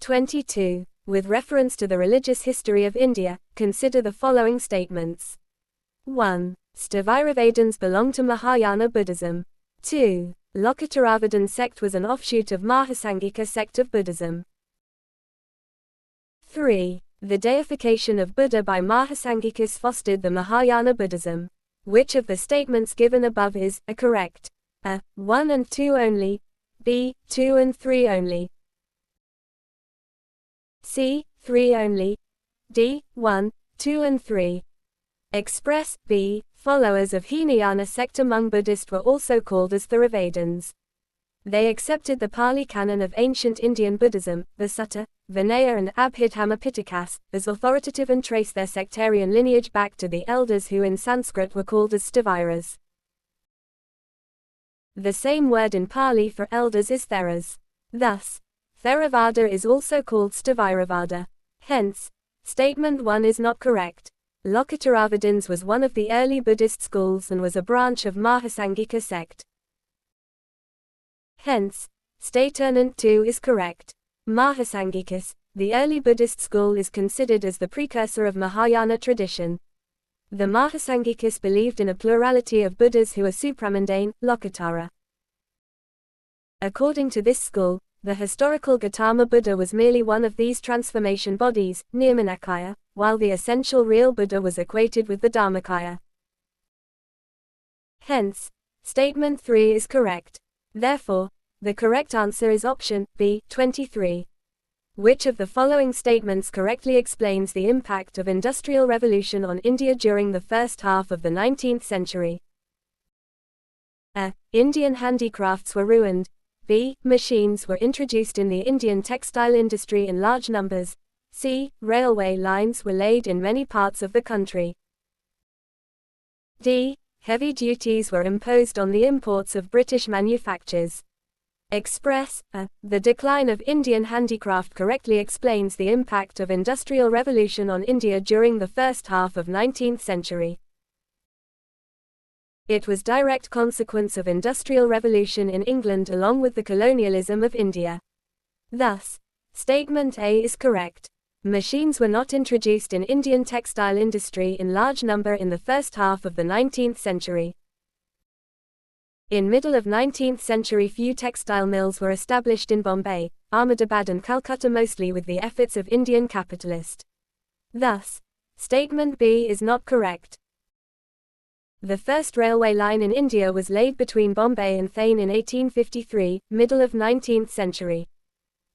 22. With reference to the religious history of India, consider the following statements. 1. Stavaravadins belong to Mahayana Buddhism. 2. Lokottaravadan sect was an offshoot of Mahasangika sect of Buddhism. 3. The deification of Buddha by Mahasangikas fostered the Mahayana Buddhism. Which of the statements given above is correct? A. 1 and 2 only. B. 2 and 3 only. C. 3 only. D. 1, 2 and 3. Express. B. Followers of Hinayana sect among Buddhists were also called as Theravadins. They accepted the Pali canon of ancient Indian Buddhism, the Sutta, Vinaya and Abhidhamma Pitakas, as authoritative and traced their sectarian lineage back to the elders who in Sanskrit were called as Stavaras. The same word in Pali for elders is Theras. Thus, Theravada is also called Stavaravada. Hence, statement 1 is not correct. Lokottaravadins was one of the early Buddhist schools and was a branch of Mahasangika sect. Hence, statement 2 is correct. Mahasangikas, the early Buddhist school, is considered as the precursor of Mahayana tradition. The Mahasangikas believed in a plurality of Buddhas who are supramundane, Lokottara. According to this school, the historical Gautama Buddha was merely one of these transformation bodies, Nirmanakaya, while the essential real Buddha was equated with the Dharmakaya. Hence, statement 3 is correct. Therefore, the correct answer is option B, 23. Which of the following statements correctly explains the impact of Industrial Revolution on India during the first half of the 19th century? A. Indian handicrafts were ruined. B. Machines were introduced in the Indian textile industry in large numbers. C. Railway lines were laid in many parts of the country. D. Heavy duties were imposed on the imports of British manufactures. Express. A. The decline of Indian handicraft correctly explains the impact of Industrial Revolution on India during the first half of 19th century. It was direct consequence of Industrial Revolution in England along with the colonialism of India. Thus, statement A is correct. Machines were not introduced in Indian textile industry in large number in the first half of the 19th century. In middle of 19th century few textile mills were established in Bombay, Ahmedabad and Calcutta, mostly with the efforts of Indian capitalists. Thus, statement B is not correct. The first railway line in India was laid between Bombay and Thane in 1853, middle of 19th century.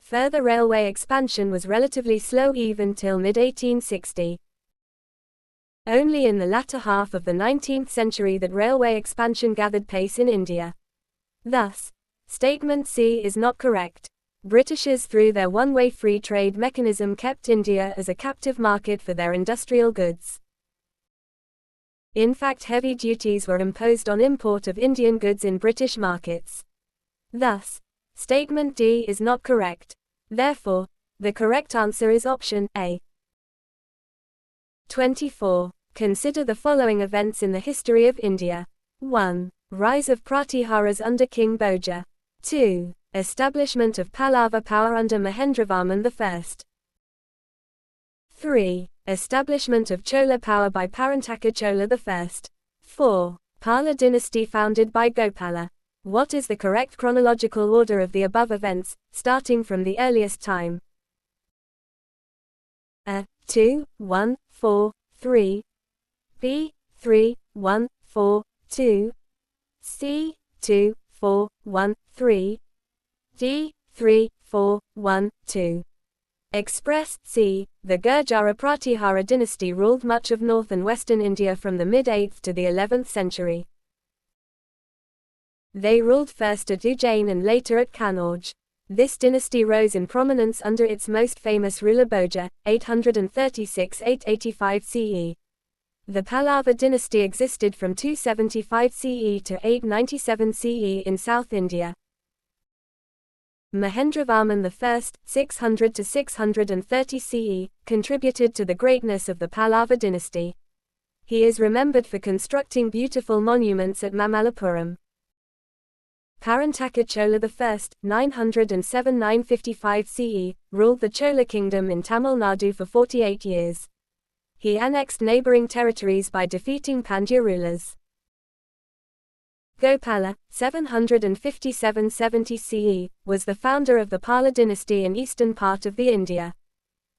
Further railway expansion was relatively slow even till mid-1860. Only in the latter half of the 19th century that railway expansion gathered pace in India. Thus, statement C is not correct. Britishers through their one-way free trade mechanism kept India as a captive market for their industrial goods. In fact, heavy duties were imposed on import of Indian goods in British markets. Thus, statement D is not correct. Therefore, the correct answer is option A. 24. Consider the following events in the history of India. 1. Rise of Pratiharas under King Bhoja. 2. Establishment of Pallava power under Mahendravarman I. 3. Establishment of Chola power by Parantaka Chola I. 4. Pala dynasty founded by Gopala. What is the correct chronological order of the above events, starting from the earliest time? A. 2, 1, 4, 3. B. 3, 1, 4, 2. C. 2, 4, 1, 3. D. 3, 4, 1, 2. Express. C. The Gurjara Pratihara dynasty ruled much of north and western India from the mid-8th to the 11th century. They ruled first at Ujjain and later at Kannauj. This dynasty rose in prominence under its most famous ruler Bhoja, 836–885 CE. The Pallava dynasty existed from 275 CE to 897 CE in South India. Mahendravarman I, 600–630 CE, contributed to the greatness of the Pallava dynasty. He is remembered for constructing beautiful monuments at Mamallapuram. Parantaka Chola I, 907–955 CE, ruled the Chola kingdom in Tamil Nadu for 48 years. He annexed neighboring territories by defeating Pandya rulers. Gopala, 757–70 CE, was the founder of the Pala dynasty in eastern part of the India.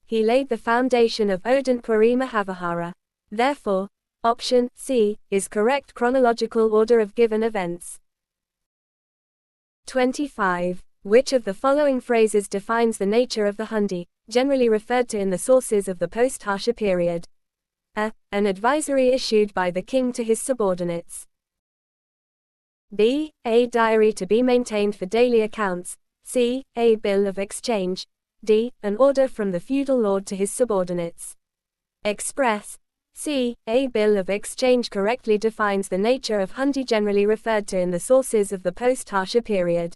He laid the foundation of Odantpuri Mahavihara. Therefore, option C is correct chronological order of given events. 25. Which of the following phrases defines the nature of the Hundi, generally referred to in the sources of the post-Harsha period? A. An advisory issued by the king to his subordinates. B. A diary to be maintained for daily accounts. C. A bill of exchange. D. An order from the feudal lord to his subordinates. Express. C. A bill of exchange correctly defines the nature of Hundi generally referred to in the sources of the post-Harsha period.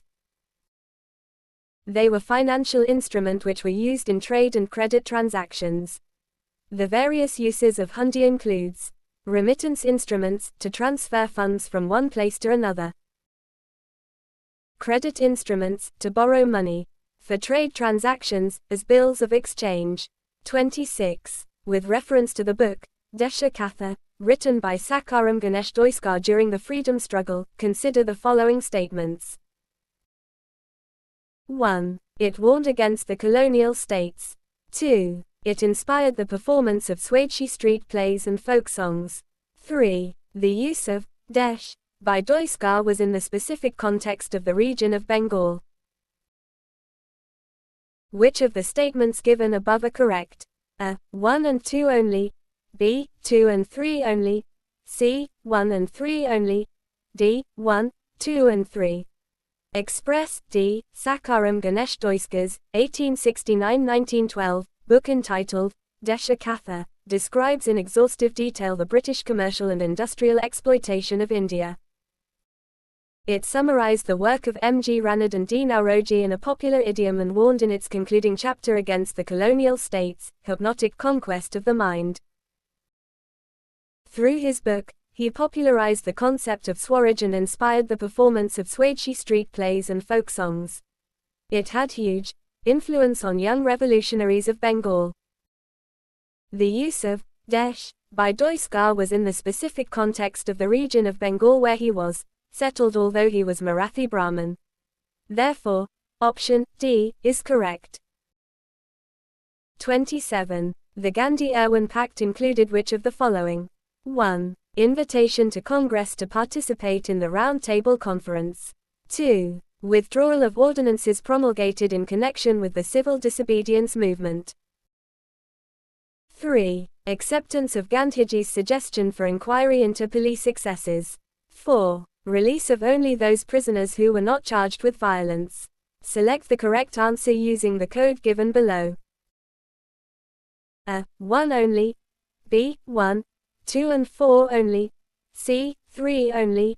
They were financial instruments which were used in trade and credit transactions. The various uses of Hundi includes remittance instruments, to transfer funds from one place to another. Credit instruments, to borrow money. For trade transactions, as bills of exchange. 26. With reference to the book, Desha Katha, written by Sakaram Ganesh Doiskar during the freedom struggle, consider the following statements. 1. It warned against the colonial states. 2. It inspired the performance of Swadeshi street plays and folk songs. 3. The use of Desh by Doiskar was in the specific context of the region of Bengal. Which of the statements given above are correct? A. 1 and 2 only. B. 2 and 3 only. C. 1 and 3 only. D. 1, 2 and 3. Express. D. Sakaram Ganesh Doiskar's 1869–1912 book entitled Desha Katha describes in exhaustive detail the British commercial and industrial exploitation of India. It summarized the work of M. G. Ranade and D. Nauroji in a popular idiom and warned in its concluding chapter against the colonial states' hypnotic conquest of the mind. Through his book, he popularized the concept of Swaraj and inspired the performance of Swadeshi street plays and folk songs. It had huge influence on young revolutionaries of Bengal. The use of Desh by Doiskar was in the specific context of the region of Bengal where he was settled, although he was Marathi Brahmin. Therefore, option D is correct. 27. The Gandhi-Irwin Pact included which of the following? 1. Invitation to Congress to participate in the Round Table Conference. 2. Withdrawal of ordinances promulgated in connection with the civil disobedience movement. 3. Acceptance of Gandhiji's suggestion for inquiry into police excesses. 4. Release of only those prisoners who were not charged with violence. Select the correct answer using the code given below. A. 1 only. B. 1, 2 and 4 only. C. 3 only.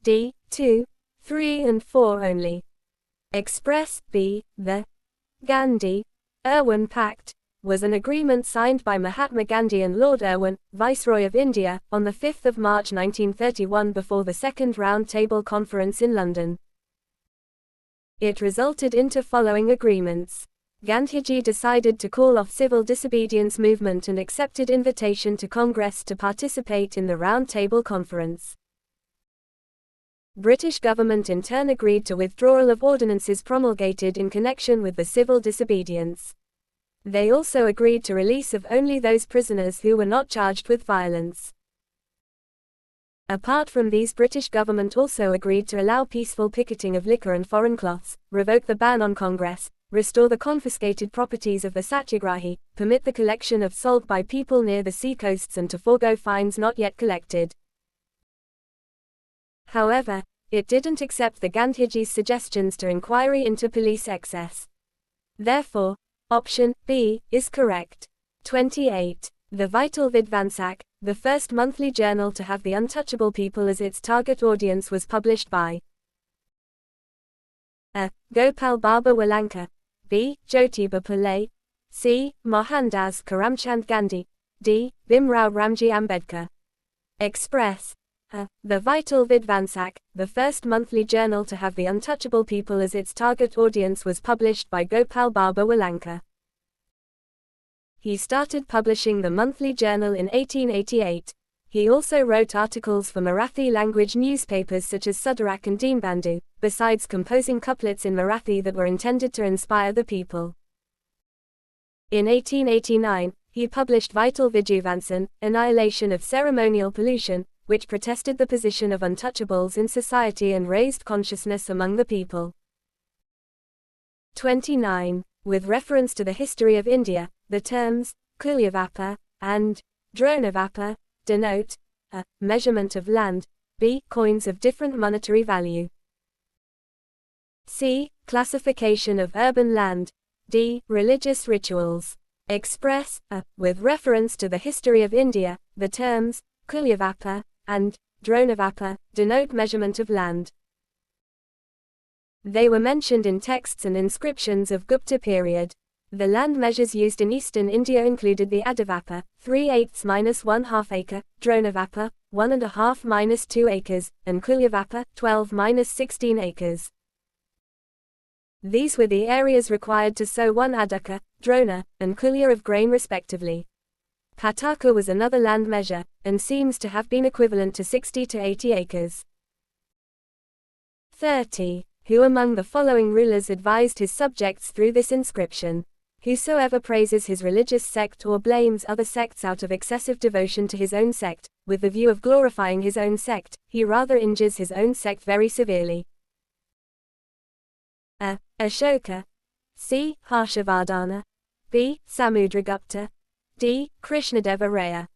D. 2, 3 and 4 only. Express. B. The Gandhi-Irwin Pact was an agreement signed by Mahatma Gandhi and Lord Irwin, Viceroy of India, on 5 March 1931 before the Second Round Table Conference in London. It resulted into following agreements. Gandhiji decided to call off civil disobedience movement and accepted invitation to Congress to participate in the Round Table Conference. British government in turn agreed to withdrawal of ordinances promulgated in connection with the civil disobedience. They also agreed to release of only those prisoners who were not charged with violence. Apart from these, British government also agreed to allow peaceful picketing of liquor and foreign cloths, revoke the ban on Congress, restore the confiscated properties of the Satyagrahi, permit the collection of salt by people near the sea coasts and to forego fines not yet collected. However, it didn't accept the Gandhiji's suggestions to inquiry into police excess. Therefore, option B is correct. 28. The Vital Vidvansak, the first monthly journal to have the untouchable people as its target audience, was published by A. Gopal Baba Walanka. B. Jyotiba Phule. C. Mohandas Karamchand Gandhi. D. Bhimrao Ramji Ambedkar. Express. The Vital Vidvansak, the first monthly journal to have the untouchable people as its target audience, was published by Gopal Baba Walanka. He started publishing the monthly journal in 1888. He also wrote articles for Marathi-language newspapers such as Sudarak and Deenbandhu, besides composing couplets in Marathi that were intended to inspire the people. In 1889, he published Vital Vijuvansan, Annihilation of Ceremonial Pollution, which protested the position of untouchables in society and raised consciousness among the people. 29. With reference to the history of India, the terms Kulyavapa and Dronavapa denote a measurement of land, b. coins of different monetary value, c. classification of urban land, d. religious rituals. Express with reference to the history of India, the terms Kulyavapa and Dronavapa denote measurement of land. They were mentioned in texts and inscriptions of Gupta period. The land measures used in eastern India included the Adivapa, 3/8 - 1/2 acre, Dronavapa, 1.5 - 2 acres, and Kulyavapa, 12 - 16 acres. These were the areas required to sow 1 adaka, drona, and kulya of grain respectively. Pataka was another land measure, and seems to have been equivalent to 60 to 80 acres. 30. Who among the following rulers advised his subjects through this inscription? Whosoever praises his religious sect or blames other sects out of excessive devotion to his own sect, with the view of glorifying his own sect, he rather injures his own sect very severely. A. Ashoka. C. Harshavardhana. B. Samudragupta. D. Krishnadeva Raya.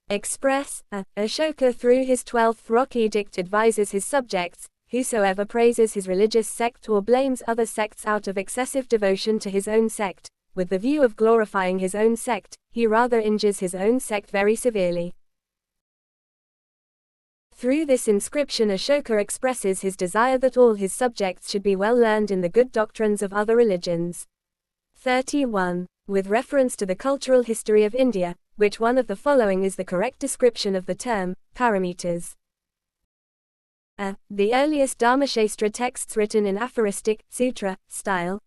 Express Ashoka through his 12th rock edict advises his subjects, whosoever praises his religious sect or blames other sects out of excessive devotion to his own sect, with the view of glorifying his own sect, he rather injures his own sect very severely. Through this inscription Ashoka expresses his desire that all his subjects should be well learned in the good doctrines of other religions. 31. With reference to the cultural history of India, which one of the following is the correct description of the term, parameters? A. The earliest Dharmashastra texts written in aphoristic, sutra, style.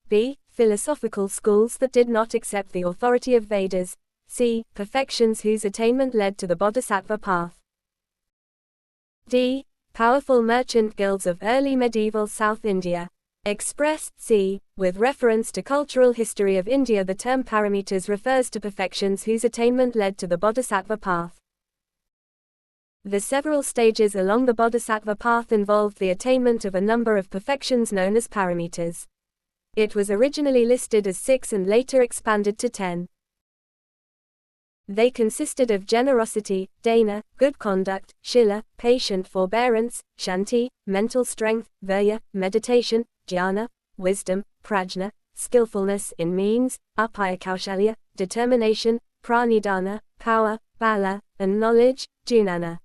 B. Philosophical schools that did not accept the authority of Vedas. C. Perfections whose attainment led to the Bodhisattva path. D. Powerful merchant guilds of early medieval South India. Express C. With reference to cultural history of India, the term parameters refers to perfections whose attainment led to the Bodhisattva path. The several stages along the Bodhisattva path involved the attainment of a number of perfections known as parameters. It was originally listed as 6 and later expanded to 10. They consisted of generosity, dana, good conduct, shila, patient forbearance, shanti, mental strength, virya, meditation, jnana, wisdom, prajna, skillfulness in means, apaya kaushalya, determination, pranidhana, power, bala, and knowledge, junana.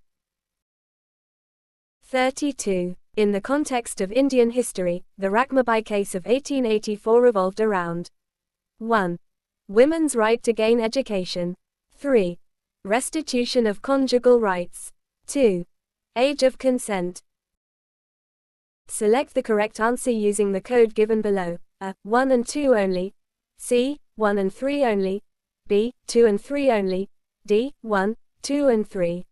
32. In the context of Indian history, the Rakmabai case of 1884 revolved around 1. Women's right to gain education. 3. Restitution of conjugal rights. 2. Age of consent. Select the correct answer using the code given below. A. 1 and 2 only. C. 1 and 3 only. B. 2 and 3 only. D. 1, 2 and 3.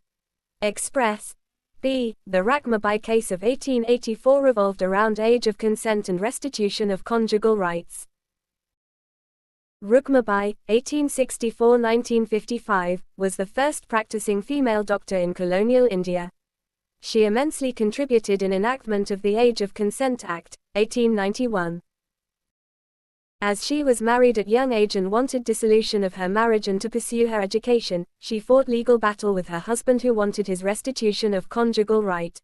Express. B. The Rakmabai case of 1884 revolved around age of consent and restitution of conjugal rights. Rukmabai, 1864–1955, was the first practicing female doctor in colonial India. She immensely contributed in enactment of the Age of Consent Act, 1891. As she was married at young age and wanted dissolution of her marriage and to pursue her education, she fought legal battle with her husband who wanted his restitution of conjugal right.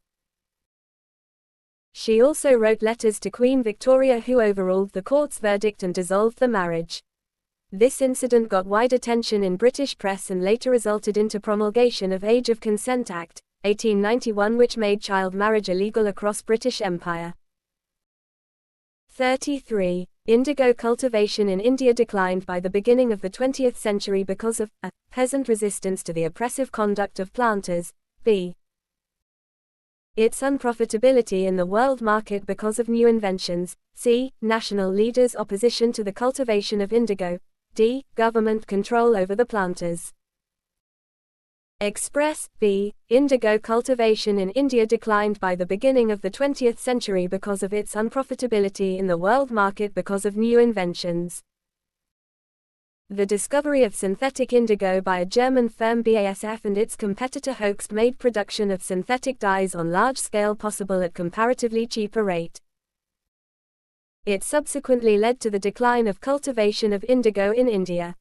She also wrote letters to Queen Victoria who overruled the court's verdict and dissolved the marriage. This incident got wide attention in British press and later resulted into promulgation of Age of Consent Act, 1891, which made child marriage illegal across British Empire. 33. Indigo cultivation in India declined by the beginning of the 20th century because of a. Peasant resistance to the oppressive conduct of planters. B. Its unprofitability in the world market because of new inventions. C. National leaders' opposition to the cultivation of indigo. D. Government control over the planters. Express. B. Indigo cultivation in India declined by the beginning of the 20th century because of its unprofitability in the world market because of new inventions. The discovery of synthetic indigo by a German firm BASF and its competitor Hoechst made production of synthetic dyes on large scale possible at comparatively cheaper rate. It subsequently led to the decline of cultivation of indigo in India.